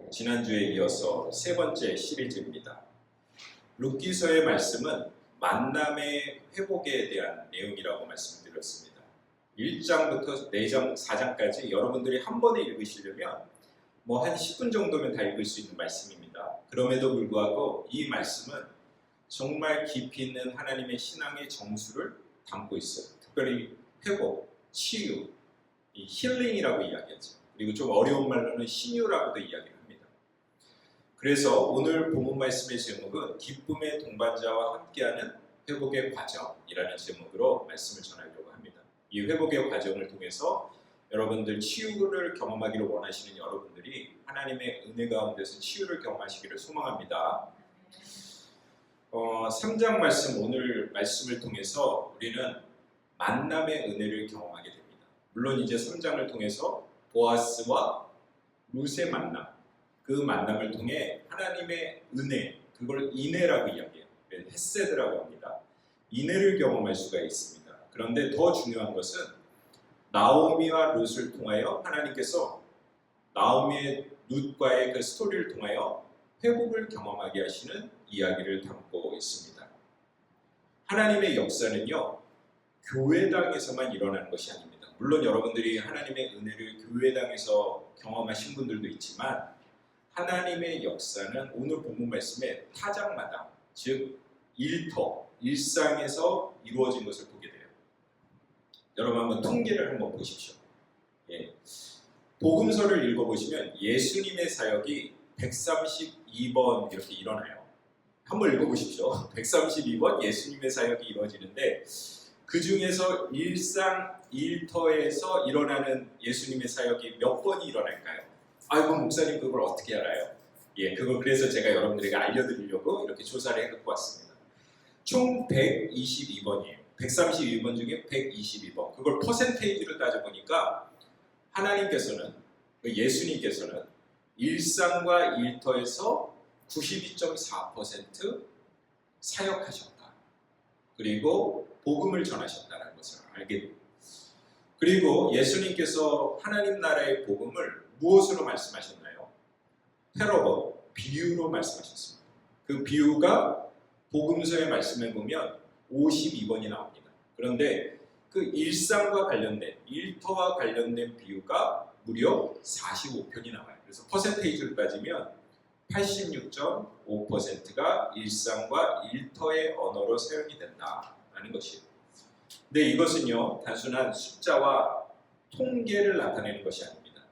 지난주에 이어서 세 번째 시리즈입니다. 룻기서의 말씀은 만남의 회복에 대한 내용이라고 말씀드렸습니다. 1장부터 4장, 4장까지 여러분들이 한 번에 읽으시려면 한 10분 정도면 다 읽을 수 있는 말씀입니다. 그럼에도 불구하고 이 말씀은 정말 깊이 있는 하나님의 신앙의 정수를 담고 있어요. 특별히 회복, 치유, 이 힐링이라고 이야기하죠. 그리고 좀 어려운 말로는 신유라고도 이야기합니다. 그래서 오늘 본문 말씀의 제목은 기쁨의 동반자와 함께하는 회복의 과정이라는 제목으로 말씀을 전하려고 합니다. 이 회복의 과정을 통해서 여러분들 치유를 경험하기를 원하시는 여러분들이 하나님의 은혜 가운데서 치유를 경험하시기를 소망합니다. 3장 말씀, 오늘 말씀을 통해서 우리는 만남의 은혜를 경험하게 됩니다. 물론 이제 3장을 통해서 보아스와 룻의 만남, 그 만남을 통해 하나님의 은혜, 그걸 인애라고 이야기해요. 헤세드라고 합니다. 인애를 경험할 수가 있습니다. 그런데 더 중요한 것은 나오미와 룻을 통하여 하나님께서 나오미의 룻과의 그 스토리를 통하여 회복을 경험하게 하시는 이야기를 담고 있습니다. 하나님의 역사는요, 교회당에서만 일어나는 것이 아닙니다. 물론 여러분들이 하나님의 은혜를 교회당에서 경험하신 분들도 있지만 하나님의 역사는 오늘 본문 말씀에 타작마다, 즉 일터, 일상에서 이루어진 것을 보게 돼요. 여러분 한번 통계를 한번 보십시오. 복음서를 읽어보시면 예수님의 사역이 132번 이렇게 일어나요. 한번 읽어보십시오. 132번 예수님의 사역이 이루어지는데 그 중에서 일상 일터에서 일어나는 예수님의 사역이 몇 번이 일어날까요? 아이고 목사님 그걸 어떻게 알아요? 그걸 그래서 제가 여러분들에게 알려드리려고 이렇게 조사를 해갖고 왔습니다. 총 122번이에요. 132번 중에 122번. 그걸 퍼센테이지로 따져보니까 하나님께서는, 예수님께서는 일상과 일터에서 92.4% 사역하셨다. 그리고 복음을 전하셨다는 것을 알게 됩니다. 그리고 예수님께서 하나님 나라의 복음을 무엇으로 말씀하셨나요? 패러블, 비유로 말씀하셨습니다. 그 비유가 복음서의 말씀에 보면 52번이 나옵니다. 그런데 그 일상과 관련된, 일터와 관련된 비유가 무려 45편이 나와요. 그래서 퍼센테이지를 따지면 86.5%가 일상과 일터의 언어로 사용이 된다는 것이에요. 근데 이것은요, 단순한 숫자와 통계를 나타내는 것이 아닙니다.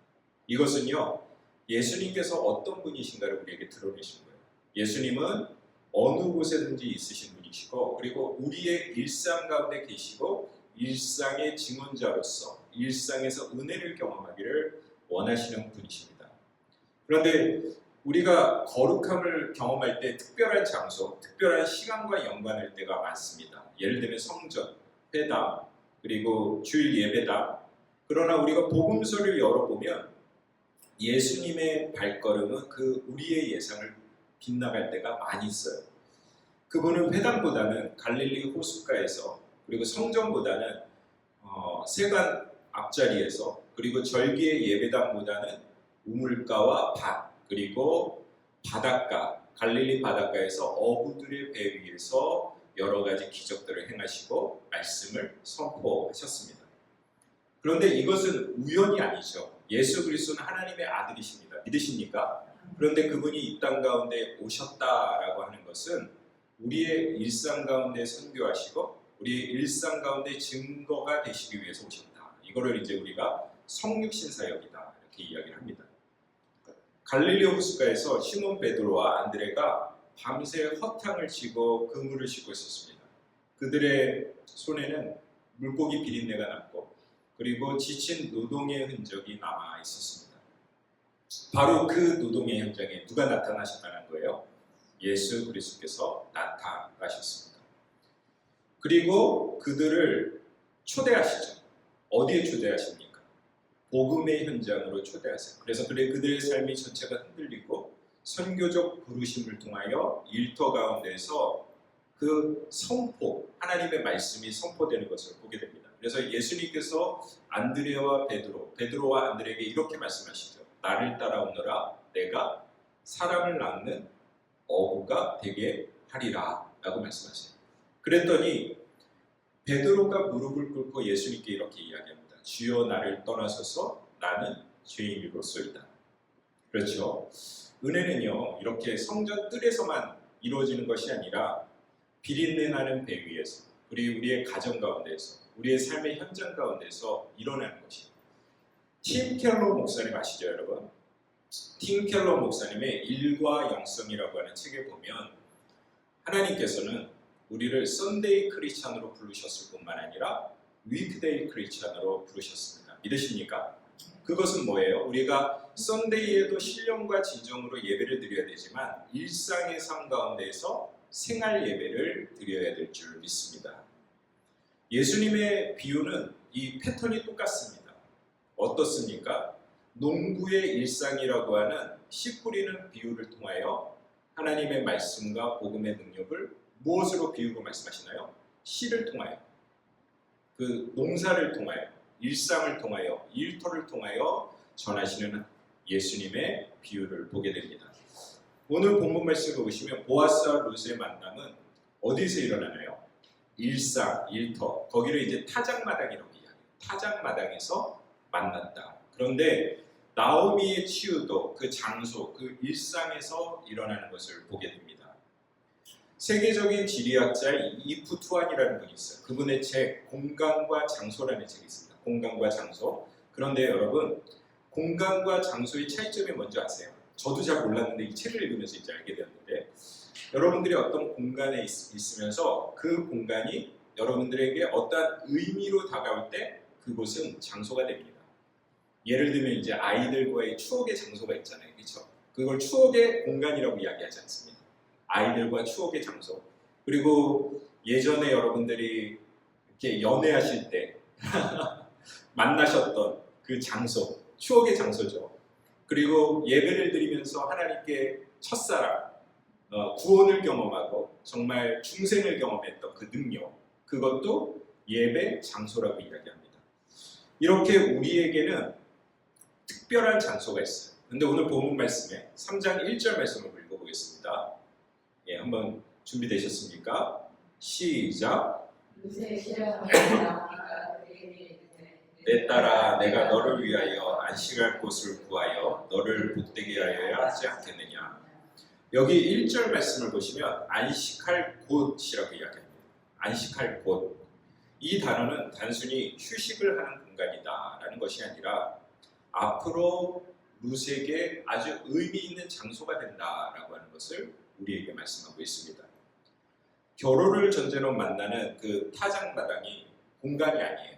이것은요, 예수님께서 어떤 분이신가를 우리에게 드러내신 거예요. 예수님은 어느 곳에든지 있으신 분이시고, 그리고 우리의 일상 가운데 계시고, 일상의 증언자로서 일상에서 은혜를 경험하기를 원하시는 분이십니다. 그런데 우리가 거룩함을 경험할 때 특별한 장소, 특별한 시간과 연관할 때가 많습니다. 예를 들면 성전, 회당, 그리고 주일 예배당. 그러나 우리가 복음서를 열어보면 예수님의 발걸음은 그 우리의 예상을 빗나갈 때가 많이 있어요. 그분은 회당보다는 갈릴리 호숫가에서, 그리고 성전보다는 세관 앞자리에서, 그리고 절기의 예배당보다는 우물가와 밭, 그리고 바닷가, 갈릴리 바닷가에서 어부들의 배 위에서 여러 가지 기적들을 행하시고 말씀을 선포하셨습니다. 그런데 이것은 우연이 아니죠. 예수 그리스도는 하나님의 아들이십니다. 믿으십니까? 그런데 그분이 이 땅 가운데 오셨다라고 하는 것은 우리의 일상 가운데 선교하시고 우리의 일상 가운데 증거가 되시기 위해서 오셨다. 이거를 이제 우리가 성육신 사역이다 이렇게 이야기를 합니다. 갈릴리 호숫가에서 시몬 베드로와 안드레가 밤새 허탕을 치고 그물을 싣고 있었습니다. 그들의 손에는 물고기 비린내가 났고 그리고 지친 노동의 흔적이 남아 있었습니다. 바로 그 노동의 현장에 누가 나타나셨다는 거예요? 예수 그리스도께서 나타나셨습니다. 그리고 그들을 초대하시죠. 어디에 초대하십니까? 복음의 현장으로 초대하세요. 그래서 그들의 삶이 전체가 흔들리고 선교적 부르심을 통하여 일터 가운데서 그 선포, 하나님의 말씀이 선포되는 것을 보게 됩니다. 그래서 예수님께서 안드레와 베드로와 안드레에게 이렇게 말씀하시죠. 나를 따라오너라, 내가 사람을 낳는 어부가 되게 하리라 라고 말씀하세요. 그랬더니 베드로가 무릎을 꿇고 예수님께 이렇게 이야기합니다. 주여 나를 떠나소서 나는 죄인이로소이다. 그렇죠. 은혜는요 이렇게 성전 뜰에서만 이루어지는 것이 아니라 비린내 나는 배 위에서 그리고 우리의 가정 가운데서 우리의 삶의 현장 가운데서 일어나는 것이에요. 팀 켈러 목사님 아시죠 여러분? 팀 켈러 목사님의 일과 영성이라고 하는 책에 보면 하나님께서는 우리를 썬데이 크리스찬으로 부르셨을 뿐만 아니라 위크데이 크리스찬으로 부르셨습니다. 믿으십니까? 그것은 뭐예요? 우리가 썬데이에도 신령과 진정으로 예배를 드려야 되지만 일상의 삶 가운데에서 생활 예배를 드려야 될 줄 믿습니다. 예수님의 비유는 이 패턴이 똑같습니다. 어떻습니까? 농부의 일상이라고 하는 씨 뿌리는 비유를 통하여 하나님의 말씀과 복음의 능력을 무엇으로 비유로 말씀하시나요? 씨를 통하여, 그 농사를 통하여, 일상을 통하여, 일터를 통하여 전하시는 예수님의 비유를 보게 됩니다. 오늘 본문 말씀을 보시면 보아스와 룻의 만남은 어디서 일어나나요? 일상, 일터, 거기를 이제 타작마당이라고 이야기해요. 타작마당에서 만났다. 그런데 나오미의 치유도 그 장소, 그 일상에서 일어나는 것을 보게 됩니다. 세계적인 지리학자 이프 투안이라는 분이 있어요. 그분의 책 공간과 장소라는 책이 있습니다. 공간과 장소. 그런데 여러분 공간과 장소의 차이점이 뭔지 아세요? 저도 잘 몰랐는데 이 책을 읽으면서 이제 알게 되었는데 여러분들이 어떤 공간에 있으면서 그 공간이 여러분들에게 어떤 의미로 다가올 때 그곳은 장소가 됩니다. 예를 들면 이제 아이들과의 추억의 장소가 있잖아요. 그렇죠? 그걸 추억의 공간이라고 이야기하지 않습니다. 아이들과 추억의 장소. 그리고 예전에 여러분들이 이렇게 연애하실 때 만나셨던 그 장소, 추억의 장소죠. 그리고 예배를 드리면서 하나님께 첫사랑, 구원을 경험하고 정말 중생을 경험했던 그 능력, 그것도 예배 장소라고 이야기합니다. 이렇게 우리에게는 특별한 장소가 있어요. 근데 오늘 본문 말씀에 3장 1절 말씀을 읽어보겠습니다. 예, 한번 준비되셨습니까? 시작. 내 딸아 내가 너를 위하여 안식할 곳을 구하여 너를 복되게 하여야 하지 않겠느냐. 여기 1절 말씀을 보시면 안식할 곳이라고 이야기합니다. 안식할 곳. 이 단어는 단순히 휴식을 하는 공간이다 라는 것이 아니라 앞으로 룻에게 아주 의미 있는 장소가 된다라고 하는 것을 우리에게 말씀하고 있습니다. 결혼을 전제로 만나는 그 타작마당이 공간이 아니에요.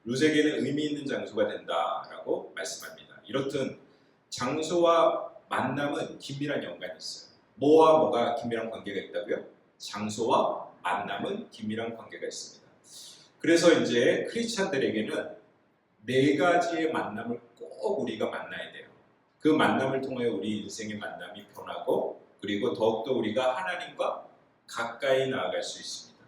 룻에게는 의미 있는 장소가 된다라고 말씀합니다. 이렇듯 장소와 만남은 긴밀한 연관이 있어요. 뭐와 뭐가 긴밀한 관계가 있다고요? 장소와 만남은 긴밀한 관계가 있습니다. 그래서 이제 크리스찬들에게는 4가지의 만남을 꼭 우리가 만나야 돼요. 그 만남을 통해 우리 인생의 만남이 변하고 그리고 더욱더 우리가 하나님과 가까이 나아갈 수 있습니다.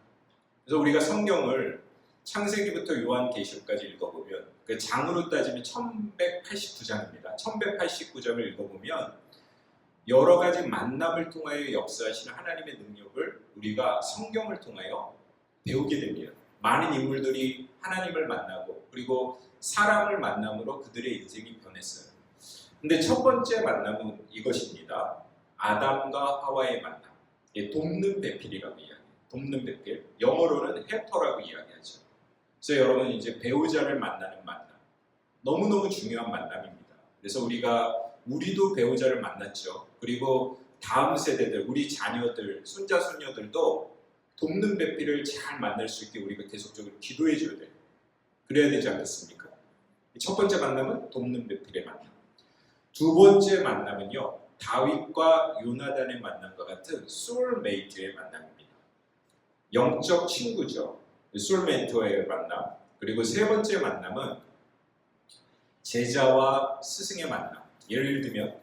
그래서 우리가 성경을 창세기부터 요한계시록까지 읽어보면 그 장으로 따지면 1189장입니다. 1189장을 읽어보면 여러 가지 만남을 통하여 역사하시는 하나님의 능력을 우리가 성경을 통하여 배우게 됩니다. 많은 인물들이 하나님을 만나고 그리고 사람을 만남으로 그들의 인생이 변했어요. 근데 첫 번째 만남은 이것입니다. 아담과 하와의 만남. 돕는 배필이라고 이야기해요. 돕는 배필. 영어로는 헬퍼라고 이야기하죠. 그래서 여러분 이제 배우자를 만나는 만남. 너무너무 중요한 만남입니다. 그래서 우리도 배우자를 만났죠. 그리고 다음 세대들, 우리 자녀들, 손자, 손녀들도 돕는 배필을 잘 만날 수 있게 우리가 계속적으로 기도해 줘야 돼요. 그래야 되지 않겠습니까? 첫 번째 만남은 돕는 배필의 만남. 두 번째 만남은요. 다윗과 요나단의 만남과 같은 소울메이트의 만남입니다. 영적 친구죠. 소울메이트와의 만남. 그리고 세 번째 만남은 제자와 스승의 만남. 예를 들면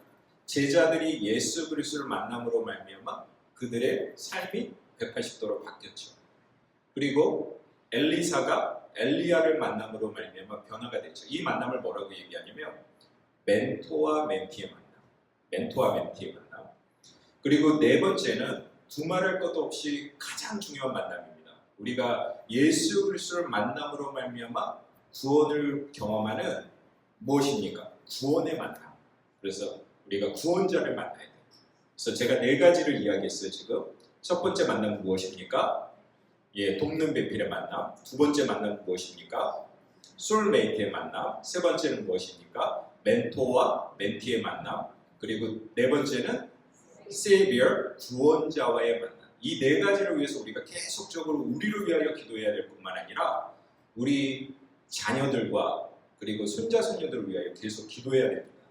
제자들이 예수 그리스도를 만남으로 말미암아 그들의 삶이 180도로 바뀌었죠. 그리고 엘리사가 엘리야를 만남으로 말미암아 변화가 됐죠. 이 만남을 뭐라고 얘기하냐면 멘토와 멘티의 만남. 멘토와 멘티의 만남. 그리고 네 번째는 두말할 것도 없이 가장 중요한 만남입니다. 우리가 예수 그리스도를 만남으로 말미암아 구원을 경험하는 무엇입니까? 구원의 만남. 그래서 우리가 구원자를 만나야 돼요. 그래서 제가 네 가지를 이야기했어요. 지금 첫 번째 만남은 무엇입니까? 돕는 배필의 만남. 두 번째 만남은 무엇입니까? 소울메이트의 만남. 세 번째는 무엇입니까? 멘토와 멘티의 만남. 그리고 네 번째는 세이비어, 구원자와의 만남. 이 네 가지를 위해서 우리가 계속적으로 우리를 위하여 기도해야 될 뿐만 아니라 우리 자녀들과 그리고 손자 손녀들을 위하여 계속 기도해야 됩니다.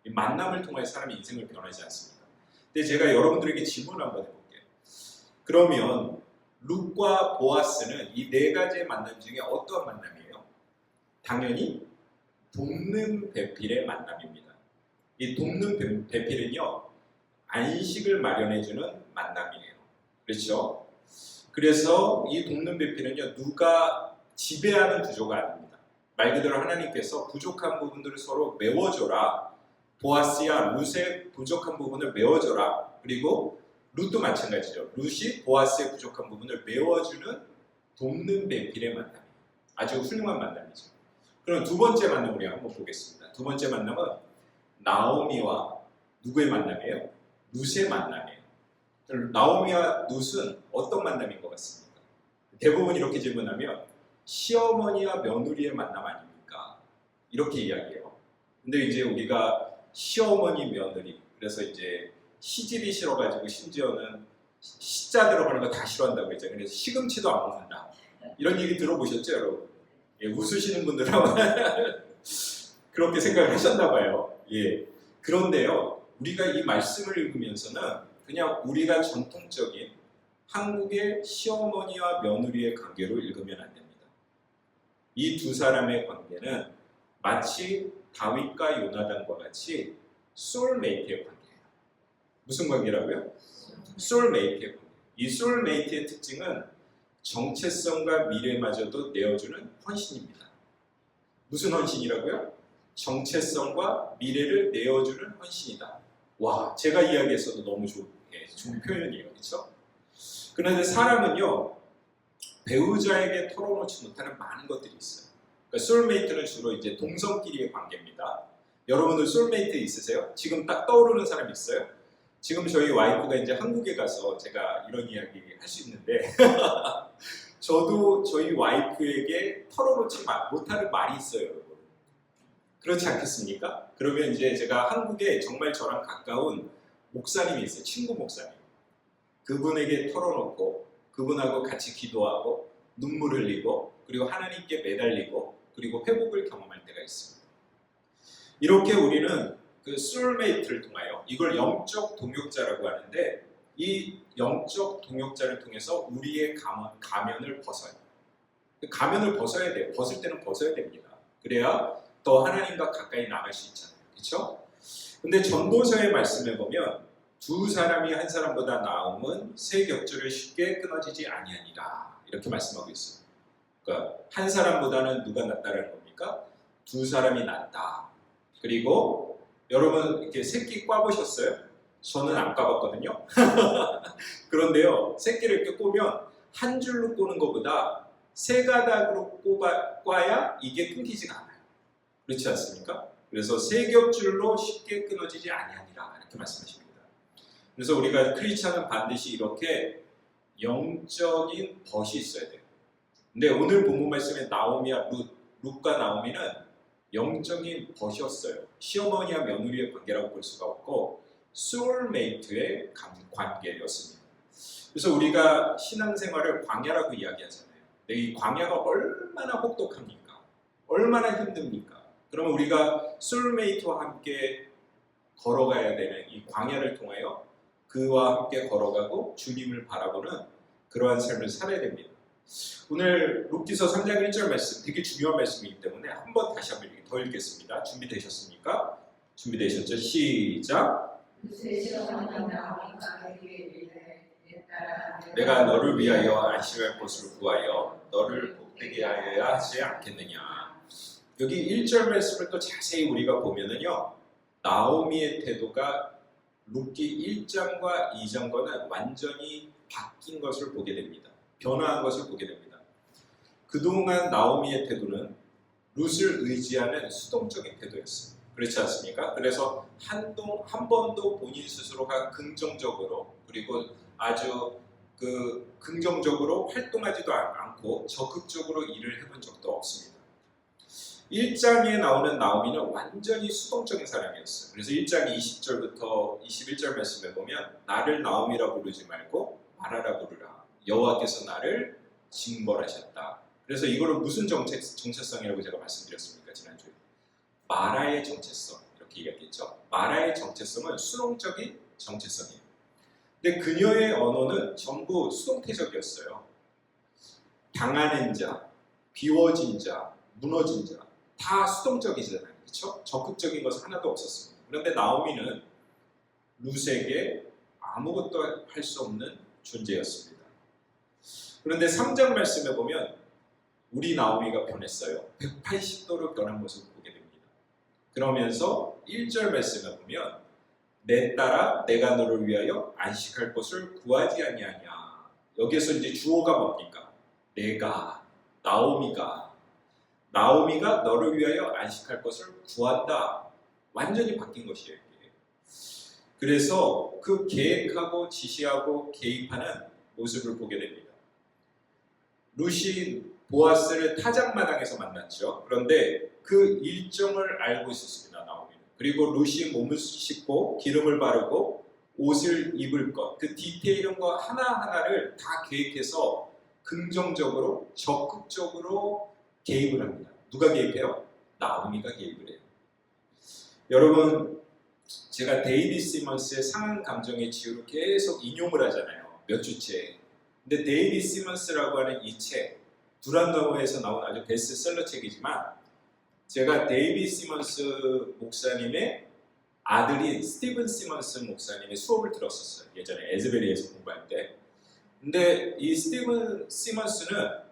이 만남을 통해 사람의 인생을 변하지 않습니까? 근데 제가 여러분들에게 질문 한번 해볼게요. 그러면 룻과 보아스는 이 네 가지의 만남 중에 어떠한 만남이에요? 당연히 돕는 배필의 만남입니다. 이 돕는 배필은요, 안식을 마련해주는 만남이에요. 그렇죠? 그래서 이 돕는 배필은요, 누가 지배하는 구조가 아닙니다. 말 그대로 하나님께서 부족한 부분들을 서로 메워줘라. 보아스야 룻의 부족한 부분을 메워줘라. 그리고 룻도 마찬가지죠. 룻이 보아스의 부족한 부분을 메워주는 돕는 배필의 만남이에요. 아주 훌륭한 만남이죠. 그럼 두 번째 만남 우리 한번 보겠습니다. 두 번째 만남은 나오미와 누구의 만남이에요? 룻의 만남이에요. 나오미와 룻은 어떤 만남인 것 같습니까? 대부분 이렇게 질문하면 시어머니와 며느리의 만남 아닙니까? 이렇게 이야기해요. 근데 이제 우리가 시어머니 며느리, 그래서 이제 시집이 싫어가지고 심지어는 시자 들어가는 거 다 싫어한다고 했죠. 그래서 시금치도 안 먹는다. 이런 얘기 들어보셨죠, 여러분? 웃으시는 분들은 그렇게 생각을 하셨나 봐요. 그런데요, 우리가 이 말씀을 읽으면서는 그냥 우리가 전통적인 한국의 시어머니와 며느리의 관계로 읽으면 안 됩니다. 이 두 사람의 관계는 마치 다윗과 요나단과 같이 소울메이트의 관계예요. 무슨 관계라고요? 소울메이트의 관계. 이 소울메이트의 특징은 정체성과 미래마저도 내어주는 헌신입니다. 무슨 헌신이라고요? 정체성과 미래를 내어주는 헌신이다. 와, 제가 이야기했어도 너무 좋은 표현이에요. 그렇죠? 그런데 사람은요, 배우자에게 털어놓지 못하는 많은 것들이 있어요. 그러니까 소울메이트는 주로 이제 동성끼리의 관계입니다. 여러분들 소울메이트 있으세요? 지금 딱 떠오르는 사람 있어요? 지금 저희 와이프가 이제 한국에 가서 제가 이런 이야기 할 수 있는데 저도 저희 와이프에게 털어놓지 못하는 말이 있어요, 여러분. 그렇지 않겠습니까? 그러면 이제 제가 한국에 정말 저랑 가까운 목사님이 있어요. 친구 목사님. 그분에게 털어놓고 그분하고 같이 기도하고 눈물 흘리고 그리고 하나님께 매달리고 그리고 회복을 경험할 때가 있습니다. 이렇게 우리는 그 소울메이트를 통하여 이걸 영적 동역자라고 하는데 이 영적 동역자를 통해서 우리의 가면을 벗어요. 가면을 벗어야 돼요. 벗을 때는 벗어야 됩니다. 그래야 더 하나님과 가까이 나갈 수 있잖아요. 그렇죠? 근데 전도서의 말씀에 보면 두 사람이 한 사람보다 나음은 새 겹줄을 쉽게 끊어지지 아니하니라 이렇게 말씀하고 있어요. 그러니까 한 사람보다는 누가 낫다라는 겁니까? 두 사람이 낫다. 그리고 여러분 이렇게 새끼 꽈보셨어요? 저는 안 꽈봤거든요. 그런데요, 새끼를 이렇게 꼬면 한 줄로 꼬는 것보다 세 가닥으로 꽈야 이게 끊기지가 않아요. 그렇지 않습니까? 그래서 세 겹줄로 쉽게 끊어지지 아니하니라 이렇게 말씀하십니다. 그래서 우리가 크리스찬은 반드시 이렇게 영적인 벗이 있어야 돼요. 근데 오늘 본문 말씀에 나오미와 룻과 나오미는 영적인 벗이었어요. 시어머니와 며느리의 관계라고 볼 수가 없고 소울메이트의 관계였습니다. 그래서 우리가 신앙생활을 광야라고 이야기하잖아요. 근데 이 광야가 얼마나 혹독합니까? 얼마나 힘듭니까? 그러면 우리가 소울메이트와 함께 걸어가야 되는 이 광야를 통하여 그와 함께 걸어가고 주님을 바라보는 그러한 삶을 살아야 됩니다. 오늘 룻기서 3장 1절 말씀 되게 중요한 말씀이기 때문에 한번 다시 한번 더 읽겠습니다. 준비되셨습니까? 준비되셨죠? 시작! 내가 너를 위하여 안식할 곳을 구하여 너를 복되게 하여야 하지 않겠느냐. 여기 1절 말씀을 또 자세히 우리가 보면은요, 나오미의 태도가 룻기 1장과 2장과는 완전히 바뀐 것을 보게 됩니다. 변화한 것을 보게 됩니다. 그동안 나오미의 태도는 룻을 의지하는 수동적인 태도였어요. 그렇지 않습니까? 그래서 한 번도 본인 스스로가 긍정적으로 그리고 아주 긍정적으로 활동하지도 않고 적극적으로 일을 해본 적도 없습니다. 1장에 나오는 나오미는 완전히 수동적인 사람이었어요. 그래서 1장 20절부터 21절 말씀에 보면 나를 나오미라고 부르지 말고 마라라 부르라. 여호와께서 나를 징벌하셨다. 그래서 이거를 무슨 정체성이라고 제가 말씀드렸습니까? 지난주에. 마라의 정체성 이렇게 얘기했겠죠. 마라의 정체성은 수동적인 정체성이에요. 근데 그녀의 언어는 전부 수동태적이었어요. 당하는 자, 비워진 자, 무너진 자 다 수동적이잖아요. 그렇죠? 적극적인 것은 하나도 없었습니다. 그런데 나오미는 룻에게 아무것도 할 수 없는 존재였습니다. 그런데 3장 말씀에 보면 우리 나오미가 변했어요. 180도로 변한 모습을 보게 됩니다. 그러면서 1절 말씀에 보면 내 딸아 내가 너를 위하여 안식할 곳을 구하지 아니하냐. 여기에서 이제 주어가 뭡니까? 내가 나오미가 너를 위하여 안식할 것을 구한다. 완전히 바뀐 것이에요. 이게. 그래서 그 계획하고 지시하고 개입하는 모습을 보게 됩니다. 룻이 보아스를 타작마당에서 만났죠. 그런데 그 일정을 알고 있었습니다. 나오미는. 그리고 룻이 몸을 씻고 기름을 바르고 옷을 입을 것, 그 디테일한 거 하나하나를 다 계획해서 긍정적으로 적극적으로 개입을 합니다. 누가 개입해요? 나오미가 개입을 해요. 여러분, 제가 데이비 시먼스의 상한 감정의 치유를 계속 인용을 하잖아요. 몇 주째. 근데 데이비 시먼스라고 하는 이 책, 두란노에서 나온 아주 베스트셀러 책이지만 제가 데이비 시먼스 목사님의 아들인 스티븐 시먼스 목사님의 수업을 들었었어요. 예전에 에즈베리에서 공부할 때. 근데 이 스티븐 시먼스는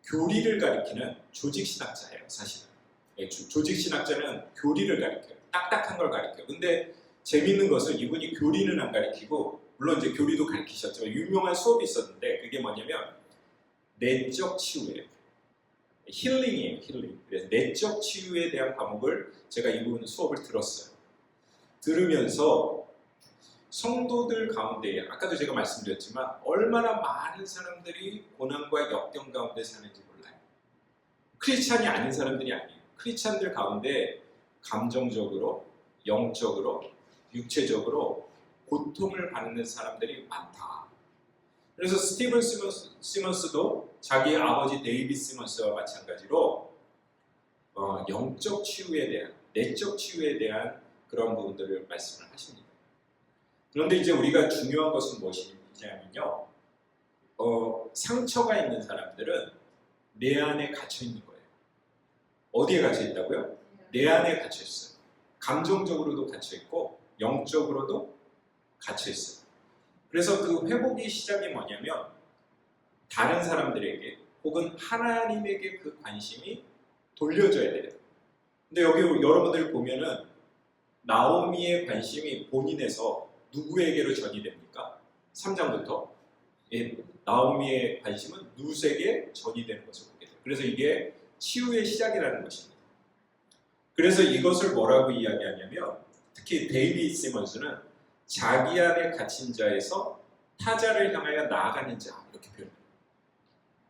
교리를 가리키는 조직신학자예요. 사실은. 조직신학자는 교리를 가리켜요. 딱딱한 걸 가리켜요. 근데 재밌는 것은 이분이 교리는 안 가리키고 물론 이제 교리도 가리키셨지만 유명한 수업이 있었는데 그게 뭐냐면 내적 치유예요. 힐링이에요. 힐링. 그래서 내적 치유에 대한 과목을 제가 이분 수업을 들었어요. 들으면서 성도들 가운데 아까도 제가 말씀드렸지만 얼마나 많은 사람들이 고난과 역경 가운데 사는지 몰라요. 크리스찬이 아닌 사람들이 아니에요. 크리스찬들 가운데 감정적으로, 영적으로, 육체적으로 고통을 받는 사람들이 많다. 그래서 스티븐 시먼스도 자기 아버지 데이비 시먼스와 마찬가지로 영적 치유에 대한, 내적 치유에 대한 그런 부분들을 말씀을 하십니다. 그런데 이제 우리가 중요한 것은 무엇이냐면요. 상처가 있는 사람들은 내 안에 갇혀 있는 거예요. 어디에 갇혀 있다고요? 내 안에 갇혀 있어요. 감정적으로도 갇혀 있고 영적으로도 갇혀 있어요. 그래서 그 회복의 시작이 뭐냐면 다른 사람들에게 혹은 하나님에게 그 관심이 돌려져야 돼요. 근데 여기 여러분들이 보면은 나오미의 관심이 본인에서 누구에게로 전이 됩니까? 3장부터 나오미의 관심은 룻에게 전이 되는 것을 보게 돼요. 그래서 이게 치유의 시작이라는 것입니다. 그래서 이것을 뭐라고 이야기하냐면 특히 데이비 시먼스는 자기 안에 갇힌 자에서 타자를 향하여 나아가는 자 이렇게 표현해요.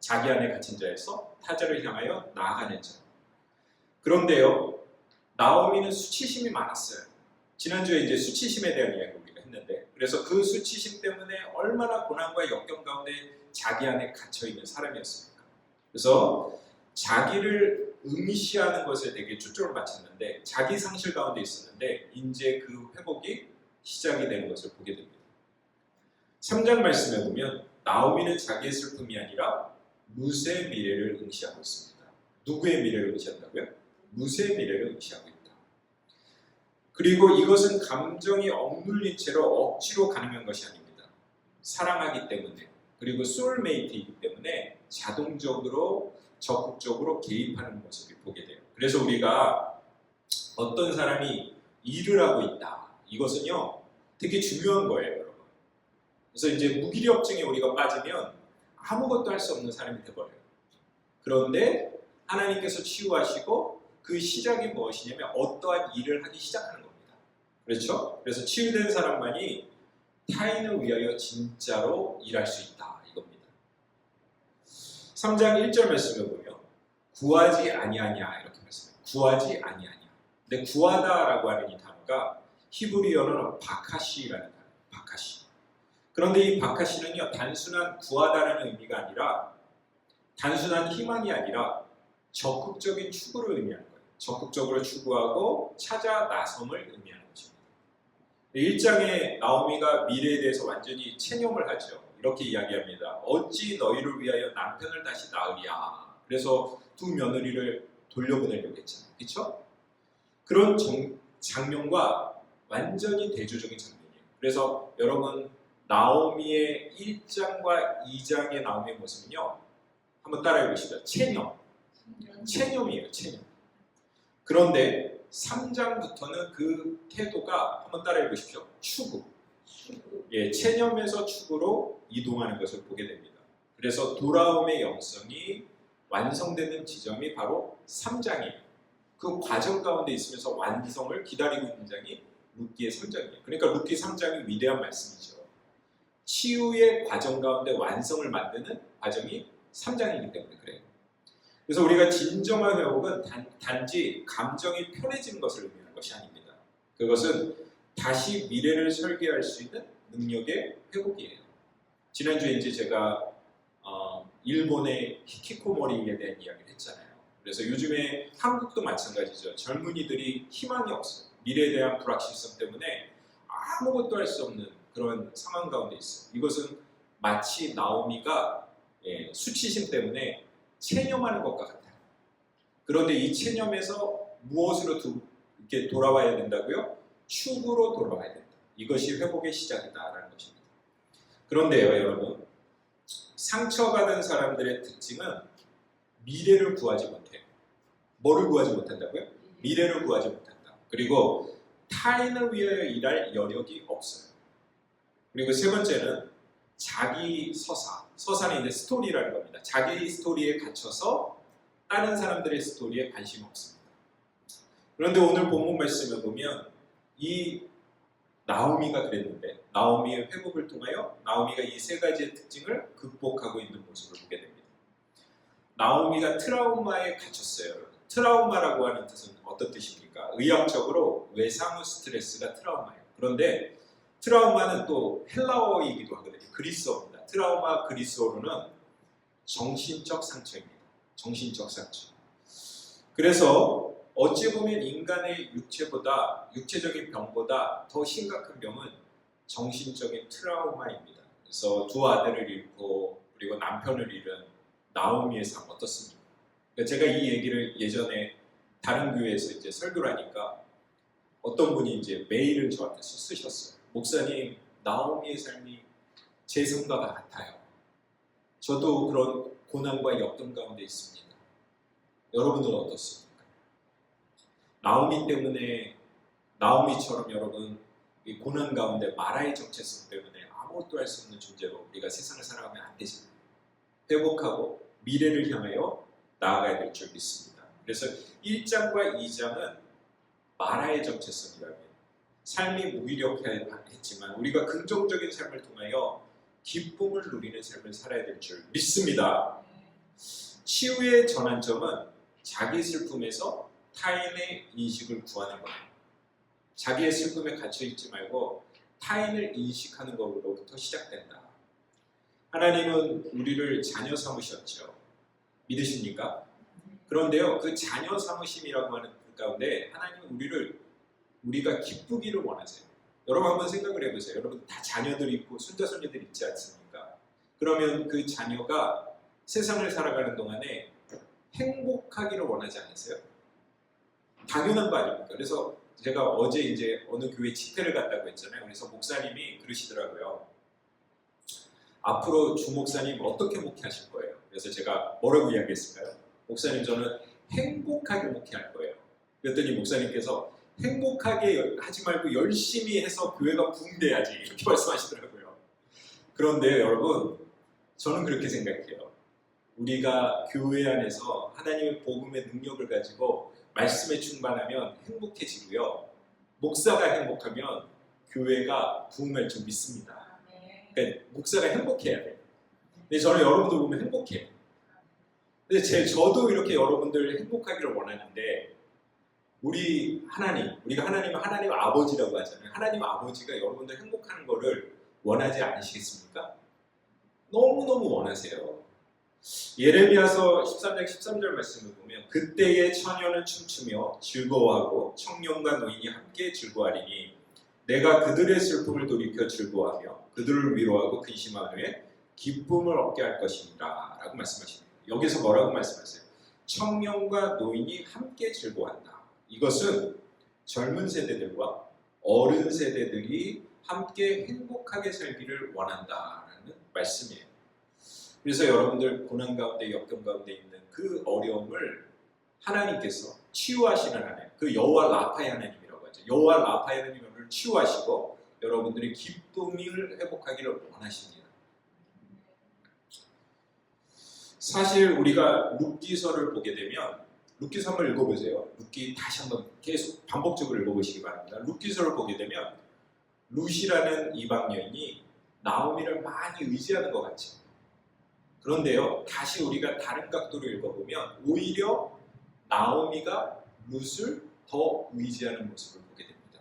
자기 안에 갇힌 자에서 타자를 향하여 나아가는 자. 그런데요, 나오미는 수치심이 많았어요. 지난주에 이제 수치심에 대한 이야기 우리가 했는데, 그래서 그 수치심 때문에 얼마나 고난과 역경 가운데 자기 안에 갇혀 있는 사람이었습니까? 그래서 자기를 응시하는 것에 되게 초점을 맞췄는데, 자기 상실 가운데 있었는데, 이제 그 회복이 시작이 되는 것을 보게 됩니다. 3장 말씀에 보면 나오미는 자기의 슬픔이 아니라 룻의 미래를 응시하고 있습니다. 누구의 미래를 응시한다고요? 룻의 미래를 응시하고 있다. 그리고 이것은 감정이 억눌린 채로 억지로 가능한 것이 아닙니다. 사랑하기 때문에, 그리고 소울메이트이기 때문에 자동적으로 적극적으로 개입하는 모습을 보게 돼요. 그래서 우리가 어떤 사람이 일을 하고 있다. 이것은요, 되게 중요한 거예요, 여러분. 그래서 이제 무기력증에 우리가 빠지면 아무것도 할 수 없는 사람이 되어버려요. 그런데 하나님께서 치유하시고 그 시작이 무엇이냐면 어떠한 일을 하기 시작하는 겁니다. 그렇죠? 그래서 치유된 사람만이 타인을 위하여 진짜로 일할 수 있다, 이겁니다. 3장 1절 말씀을 보면 구하지 아니하냐 이렇게 말씀해요. 구하지 아니하냐. 근데 구하다라고 하는 이 단어가 히브리어로는 바카시라는 단어예요. 바카시. 그런데 이 바카시는요, 단순한 구하다라는 의미가 아니라, 단순한 희망이 아니라 적극적인 추구를 의미하는 거예요. 적극적으로 추구하고 찾아 나섬을 의미하는 것입니다. 1장에 나오미가 미래에 대해서 완전히 체념을 하죠. 이렇게 이야기합니다. 어찌 너희를 위하여 남편을 다시 낳으랴. 그래서 두 며느리를 돌려보내려고 했잖아요. 그렇죠? 그런 장면과 완전히 대조적인 장면이에요. 그래서 여러분, 나오미의 1장과 2장의 나오미의 모습은요, 한번 따라해 보시죠. 체념이에요. 체념. 그런데 3장부터는 그 태도가, 한번 따라해 보십시오. 추구. 예, 체념에서 추구로 이동하는 것을 보게 됩니다. 그래서 돌아옴의 영성이 완성되는 지점이 바로 3장이에요. 그 과정 가운데 있으면서 완성을 기다리고 있는 장이 룻기의 3장이에요. 그러니까 룻기 3장이 위대한 말씀이죠. 치유의 과정 가운데 완성을 만드는 과정이 3장이기 때문에 그래요. 그래서 우리가 진정한 회복은 단지 감정이 편해지는 것을 의미하는 것이 아닙니다. 그것은 다시 미래를 설계할 수 있는 능력의 회복이에요. 지난주에 이제 제가 일본의 히키코모리에 대한 이야기를 했잖아요. 그래서 요즘에 한국도 마찬가지죠. 젊은이들이 희망이 없어요. 미래에 대한 불확실성 때문에 아무것도 할 수 없는 그런 상황 가운데 있어요. 이것은 마치 나오미가 수치심 때문에 체념하는 것과 같아요. 그런데 이 체념에서 무엇으로 이렇게 돌아와야 된다고요? 축으로 돌아와야 된다. 이것이 회복의 시작이다라는 것입니다. 그런데요, 여러분, 상처받은 사람들의 특징은 미래를 구하지 못해요. 뭐를 구하지 못한다고요? 미래를 구하지 못한다. 그리고 타인을 위하여 일할 여력이 없어요. 그리고 세 번째는 자기 서사. 서사는 이제 스토리라는 겁니다. 자기 스토리에 갇혀서 다른 사람들의 스토리에 관심이 없습니다. 그런데 오늘 본문 말씀을 보면 이 나오미가 그랬는데, 나오미의 회복을 통하여 나오미가 이 세 가지의 특징을 극복하고 있는 모습을 보게 됩니다. 나오미가 트라우마에 갇혔어요. 트라우마라고 하는 뜻은 어떤 뜻입니까? 의학적으로 외상후 스트레스가 트라우마예요. 그런데 트라우마는 또 헬라어이기도 하거든요. 그리스어입니다. 트라우마 그리스어로는 정신적 상처입니다. 정신적 상처. 그래서 어찌 보면 인간의 육체적인 병보다 더 심각한 병은 정신적인 트라우마입니다. 그래서 두 아들을 잃고 그리고 남편을 잃은 나오미의 삶 어떻습니까? 그러니까 제가 이 얘기를 예전에 다른 교회에서 이제 설교를 하니까 어떤 분이 이제 메일을 저한테 쓰셨어요. 목사님, 나오미의 삶이 제 삶과 같아요. 저도 그런 고난과 역경 가운데 있습니다. 여러분들은 어떻습니까? 나오미 때문에, 나오미처럼 여러분 이 고난 가운데 마라의 정체성 때문에 아무것도 할 수 없는 존재로 우리가 세상을 살아가면 안 되잖아요. 회복하고 미래를 향하여 나아가야 될 줄 믿습니다. 그래서 1장과 2장은 마라의 정체성이라면 삶이 무기력했지만 우리가 긍정적인 삶을 통하여 기쁨을 누리는 삶을 살아야 될 줄 믿습니다. 치유의 전환점은 자기 슬픔에서 타인의 인식을 구하는 거예요. 자기의 슬픔에 갇혀있지 말고 타인을 인식하는 것으로부터 시작된다. 하나님은 우리를 자녀 삼으셨죠. 믿으십니까? 그런데요, 그 자녀 삼으심이라고 하는 그 가운데 하나님은 우리가 기쁘기를 원하세요. 여러분 한번 생각을 해보세요. 여러분 다 자녀들 있고 손자손녀들 있지 않습니까? 그러면 그 자녀가 세상을 살아가는 동안에 행복하기를 원하지 않으세요? 당연한 거 아닙니까? 그래서 제가 어제 이제 어느 교회 집회를 갔다고 했잖아요. 그래서 목사님이 그러시더라고요. 앞으로 주 목사님 어떻게 목회하실 거예요? 그래서 제가 뭐라고 이야기했을까요? 목사님, 저는 행복하게 목회할 거예요. 그랬더니 목사님께서 행복하게 하지 말고 열심히 해서 교회가 붕대야지 이렇게 말씀하시더라고요. 그런데 여러분, 저는 그렇게 생각해요. 우리가 교회 안에서 하나님의 복음의 능력을 가지고 말씀에 충만하면 행복해지고요. 목사가 행복하면 교회가 부흥할 줄 믿습니다. 그러니까 목사가 행복해야 돼요. 근데 저는 여러분들 보면 행복해요. 근데 저도 이렇게 여러분들 행복하기를 원하는데 우리가 하나님 아버지라고 하잖아요. 하나님 아버지가 여러분들 행복하는 거를 원하지 않으시겠습니까? 너무너무 원하세요. 예레미야서 13장 13절 말씀을 보면 그때의 처녀는 춤추며 즐거워하고 청년과 노인이 함께 즐거워하리니 내가 그들의 슬픔을 돌이켜 즐거워하며 그들을 위로하고 근심한 후에 기쁨을 얻게 할 것입니다 라고 말씀하십니다. 여기서 뭐라고 말씀하세요? 청년과 노인이 함께 즐거워한다. 이것은 젊은 세대들과 어른 세대들이 함께 행복하게 살기를 원한다라는 말씀이에요. 그래서 여러분들 고난 가운데 역경 가운데 있는 그 어려움을 하나님께서 치유하시는 하나님, 그 여호와 라파의 하나님이라고 하죠. 여호와 라파의 하나님을 치유하시고 여러분들이 기쁨을 회복하기를 원하십니다. 사실 우리가 룻기서를 보게 되면 룻기서 한번 읽어보세요. 룻기 다시 한번 계속 반복적으로 읽어보시기 바랍니다. 룻기서를 보게 되면 룻이라는 이방 여인이 나오미를 많이 의지하는 것 같죠. 그런데요, 다시 우리가 다른 각도로 읽어보면 오히려 나오미가 룻을 더 의지하는 모습을 보게 됩니다.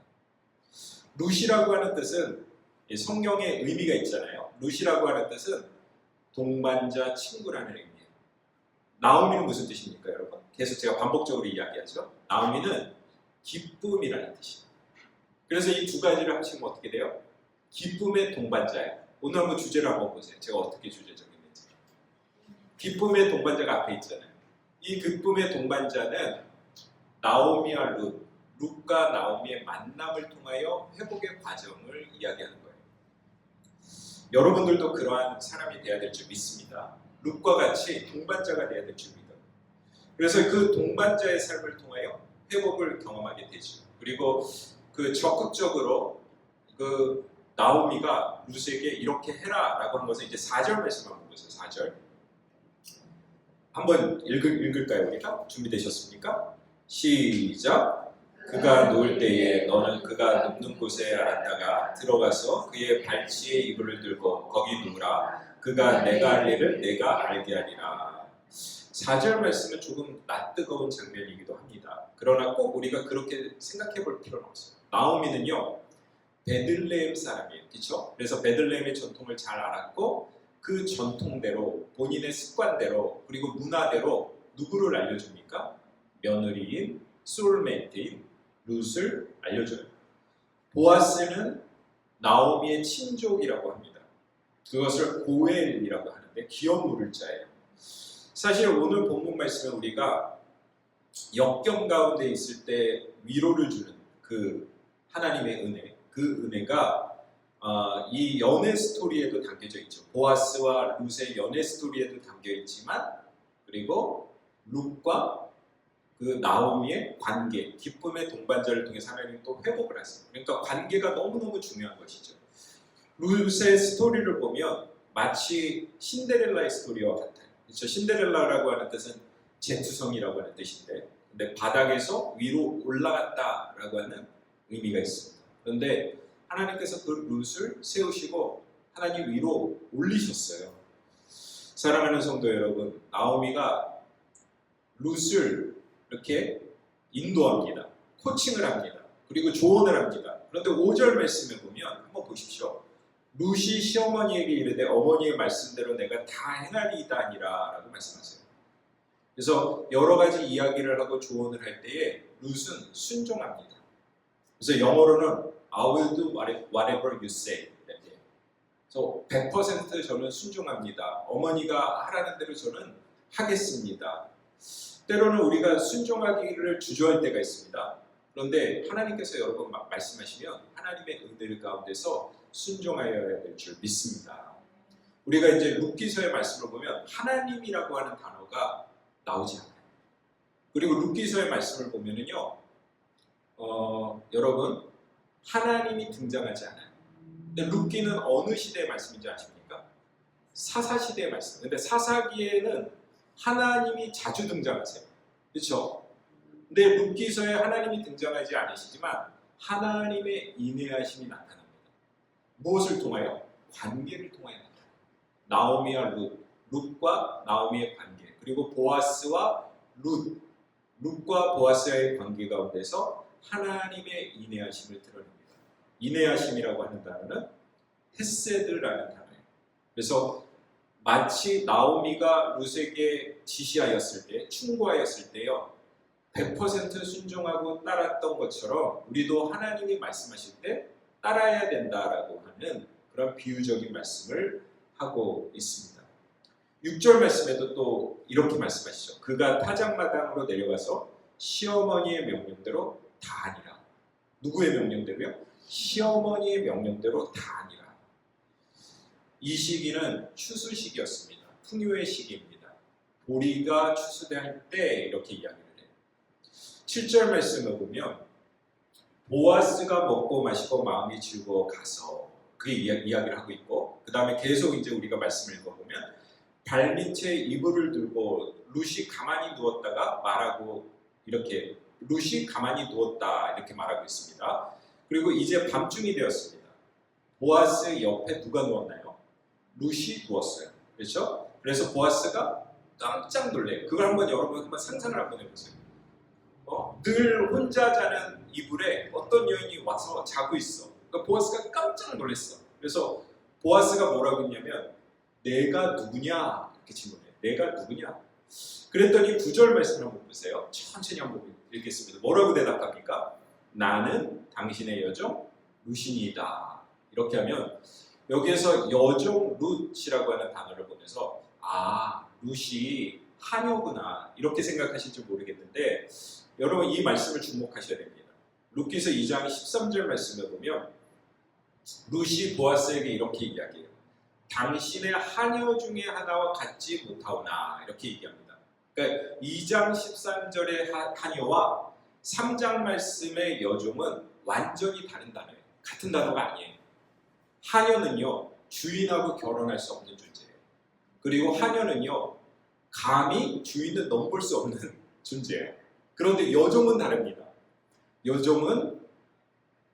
룻이라고 하는 뜻은 성경에 의미가 있잖아요. 룻이라고 하는 뜻은 동반자, 친구라는 의미예요. 나오미는 무슨 뜻입니까, 여러분? 계속 제가 반복적으로 이야기하죠. 나오미는 기쁨이라는 뜻이에요. 그래서 이 두 가지를 합치면 어떻게 돼요? 기쁨의 동반자예요. 오늘 한번 주제를 한번 보세요. 제가 어떻게 주제 정했는지. 기쁨의 동반자가 앞에 있잖아요. 이 기쁨의 동반자는 나오미와 룻과 나오미의 만남을 통하여 회복의 과정을 이야기하는 거예요. 여러분들도 그러한 사람이 되어야 될 줄 믿습니다. 룻과 같이 동반자가 되어야 될 줄 믿어요. 그래서 그 동반자의 삶을 통하여 회복을 경험하게 되죠. 그리고 그 적극적으로 그 나오미가 룻에게 이렇게 해라 라고 한 것은 이제 4절 말씀 한번 보세요. 4절 한번 읽을까요? 우리가? 준비되셨습니까? 시작! 그가 누울 때에 너는 그가 눕는 곳에 앉았다가 들어가서 그의 발치에 이불을 들고 거기 누우라. 그가 내가 할 일을 내가 알게 하리라. 4절 말씀은 조금 낯뜨거운 장면이기도 합니다. 그러나 꼭 우리가 그렇게 생각해 볼 필요는 없어요. 나오미는요, 베들레헴 사람이에요. 그렇죠? 그래서 베들레헴의 전통을 잘 알았고 그 전통대로 본인의 습관대로 그리고 문화대로 누구를 알려줍니까? 며느리인 소울메이트인 룻을 알려줘요. 보아스는 나오미의 친족이라고 합니다. 그것을 고엘이라고 하는데 기업 물을 자예요. 사실 오늘 본문 말씀은 우리가 역경 가운데 있을 때 위로를 주는 그 하나님의 은혜, 그 은혜가 이 연애 스토리에도 담겨져 있죠. 보아스와 룻의 연애 스토리에도 담겨 있지만 그리고 룻과 그 나오미의 관계, 기쁨의 동반자를 통해 하나님 또 회복을 하세요. 그러니까 관계가 너무너무 중요한 것이죠. 룻의 스토리를 보면 마치 신데렐라의 스토리와 같아요. 그렇죠? 신데렐라라고 하는 뜻은 제투성이라고 하는 뜻인데 근데 바닥에서 위로 올라갔다라고 하는 의미가 있습니다. 그런데 하나님께서 그 룻을 세우시고 하나님 위로 올리셨어요. 사랑하는 성도 여러분, 나오미가 룻을 이렇게 인도합니다. 코칭을 합니다. 그리고 조언을 합니다. 그런데 5절 말씀에 보면 한번 보십시오. 룻이 시어머니에게 이르되 어머니의 말씀대로 내가 다 행하리이다 아니라 라고 말씀하세요. 그래서 여러 가지 이야기를 하고 조언을 할 때에 룻은 순종합니다. 그래서 영어로는 I will do whatever you say. 그래서 100% 저는 순종합니다. 어머니가 하라는 대로 저는 하겠습니다. 때로는 우리가 순종하기를 주저할 때가 있습니다. 그런데 하나님께서 여러 번 말씀하시면 하나님의 은혜 가운데서 순종하여야 될 줄 믿습니다. 우리가 이제 룻기서의 말씀을 보면 하나님이라고 하는 단어가 나오지 않아요. 그리고 룻기서의 말씀을 보면은요, 여러분 하나님이 등장하지 않아요. 근데 룻기는 어느 시대의 말씀인지 아십니까? 사사시대의 말씀. 근데 사사기에는 하나님이 자주 등장하세요. 그렇죠? 근데 룻기서에 하나님이 등장하지 않으시지만 하나님의 인내하심이 나타납니다. 무엇을 통하여? 관계를 통하여 나타납니다. 나오미와 룻과 나오미의 관계, 그리고 보아스와 룻과 보아스의 관계 가운데서 하나님의 인내하심을 드러냅니다. 인내하심이라고 하는 단어는 헤세드라는 단어예요. 그래서 마치 나오미가 룻에게 지시하였을 때, 충고하였을 때요, 100% 순종하고 따랐던 것처럼 우리도 하나님이 말씀하실 때 따라야 된다라고 하는 그런 비유적인 말씀을 하고 있습니다. 6절 말씀에도 또 이렇게 말씀하시죠. 그가 타작마당으로 내려가서 시어머니의 명령대로 다 하니라. 누구의 명령대로요? 시어머니의 명령대로 다 하니라. 이 시기는 추수 시기였습니다. 풍요의 시기입니다. 보리가 추수될 때 이렇게 이야기를 해요. 7절 말씀을 보면 보아스가 먹고 마시고 마음이 즐거워 가서 그 이야기를 하고 있고, 그 다음에 계속 이제 우리가 말씀을 읽어보면 발밑에 이불을 들고 룻이 가만히 누웠다가 말하고, 이렇게 룻이 가만히 누웠다 이렇게 말하고 있습니다. 그리고 이제 밤중이 되었습니다. 보아스 옆에 누가 누웠나요? 룻이 누웠어요. 그렇죠? 그래서 보아스가 깜짝 놀래요. 그걸 여러분 한번 상상을 한번 해보세요. 늘 혼자 자는 이불에 어떤 여인이 와서 자고 있어. 그러니까 보아스가 깜짝 놀랐어. 그래서 보아스가 뭐라고 했냐면 내가 누구냐? 이렇게 질문해요. 내가 누구냐? 그랬더니 9절 말씀 한번 보세요. 천천히 한번 읽겠습니다. 뭐라고 대답합니까? 나는 당신의 여종 룻이니이다. 이렇게 하면 여기에서 여종 룻이라고 하는 단어를 보면서 룻이 하녀구나 이렇게 생각하실지 모르겠는데, 여러분 이 말씀을 주목하셔야 됩니다. 룻기서 2장 13절 말씀을 보면 룻이 보아스에게 이렇게 이야기해요. 당신의 하녀 중에 하나와 같지 못하오나 이렇게 얘기합니다. 그러니까 2장 13절의 하녀와 3장 말씀의 여종은 완전히 다른 단어예요. 같은 단어가 아니에요. 하녀는요 주인하고 결혼할 수 없는 존재예요. 그리고 하녀는요 감히 주인을 넘볼 수 없는 존재예요. 그런데 여종은 다릅니다. 여종은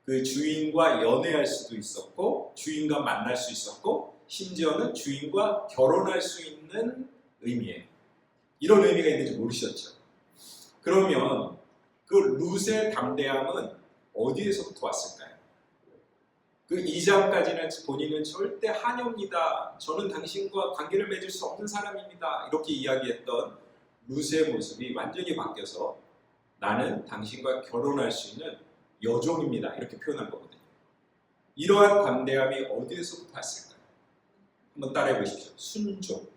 그 주인과 연애할 수도 있었고 주인과 만날 수 있었고 심지어는 주인과 결혼할 수 있는 의미예요. 이런 의미가 있는지 모르셨죠? 그러면 그 룻의 담대함은 어디에서부터 왔을까요? 그 2장까지는 본인은 절대 하녀입니다. 저는 당신과 관계를 맺을 수 없는 사람입니다. 이렇게 이야기했던 룻의 모습이 완전히 바뀌어서 나는 당신과 결혼할 수 있는 여종입니다. 이렇게 표현한 거거든요. 이러한 담대함이 어디에서부터 왔을까요? 한번 따라해 보십시오. 순종.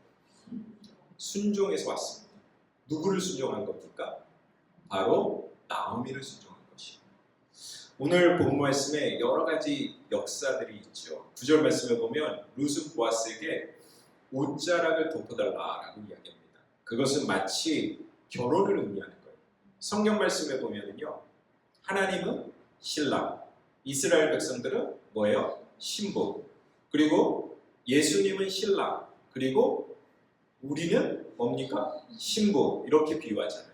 순종에서 왔습니다. 누구를 순종한 겁니까? 바로 나오미를 순종한 것이에요. 오늘 본 말씀에 여러 가지 역사들이 있죠. 9절 말씀에 보면 룻은 보아스에게 옷자락을 덮어달라라고 이야기합니다. 그것은 마치 결혼을 의미하는 거예요. 성경 말씀에 보면은요, 하나님은 신랑, 이스라엘 백성들은 뭐예요? 신부. 그리고 예수님은 신랑, 그리고 우리는 뭡니까? 신부. 이렇게 비유하잖아요.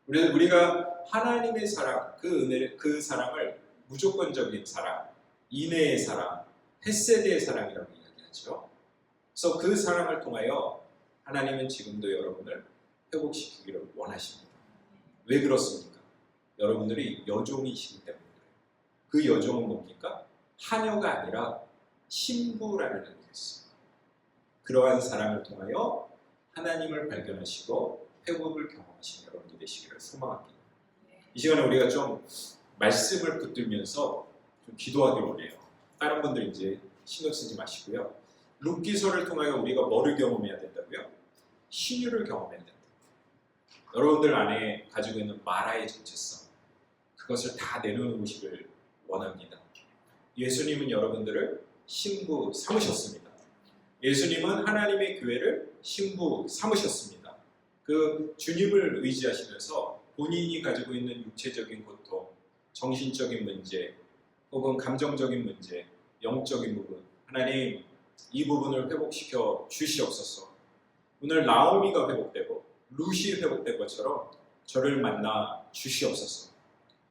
우리가 하나님의 사랑, 그 사랑을 무조건적인 사랑, 인애의 사랑, 헤세드의 사랑이라고 이야기하죠. 그래서 그 사랑을 통하여 하나님은 지금도 여러분을 회복시키기를 원하십니다. 왜 그렇습니까? 여러분들이 여종이시기 때문에 그래요. 그 여종은 뭡니까? 하녀가 아니라 신부라는 의미였어요. 그러한 사랑을 통하여 하나님을 발견하시고 회복을 경험하신 여러분이 되시기를 소망합니다. 이 시간에 우리가 좀 말씀을 붙들면서 좀 기도하길 원해요. 다른 분들 이제 신경 쓰지 마시고요. 룻기서를 통하여 우리가 뭐를 경험해야 된다고요? 신유를 경험해야 된다. 여러분들 안에 가지고 있는 마라의 정체성, 그것을 다 내려놓으시길 원합니다. 예수님은 여러분들을 신부 삼으셨습니다. 예수님은 하나님의 교회를 신부 삼으셨습니다. 그 주님을 의지하시면서 본인이 가지고 있는 육체적인 고통, 정신적인 문제, 혹은 감정적인 문제, 영적인 부분, 하나님 이 부분을 회복시켜 주시옵소서. 오늘 나오미가 회복되고 루시 회복된 것처럼 저를 만나 주시옵소서.